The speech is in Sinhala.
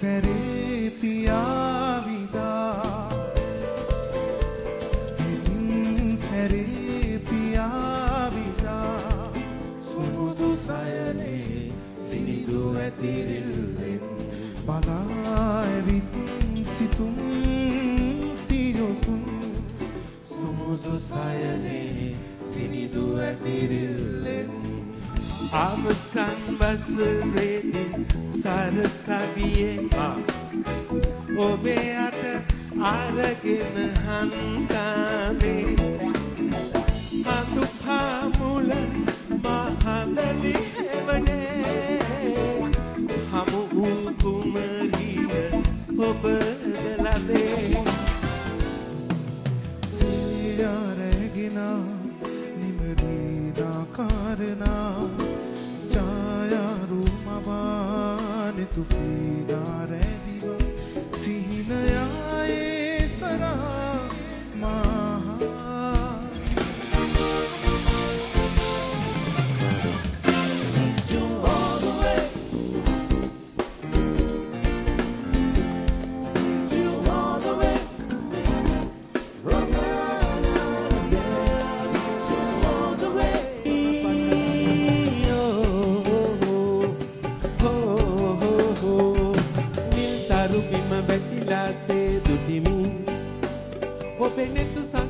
සැරේ පියාවිදා හිමින් සැරේ පියාවිදා සුමුදු සයනේ සිනිදු ඇතිරිල්ලෙන් බලා ඇවිත් සිතුම් සියොතුන් සුමුදු සයනේ සිනිදු ඇතිරිල්ලෙන් අවසන් වසරේ සරසවියේ ඔබේ අත අරගෙන හන්තානේ අතු පාමුල මහලලි හැවනේ හමු වූ කුමරිය ඔබ ගලදේ සියරගෙන නිමරීනා කාරණා tu pidare diva sihinaye sara maha you all the way you all the way Rosanna girl you all the way Bim betilah seduh dimi, openetu sang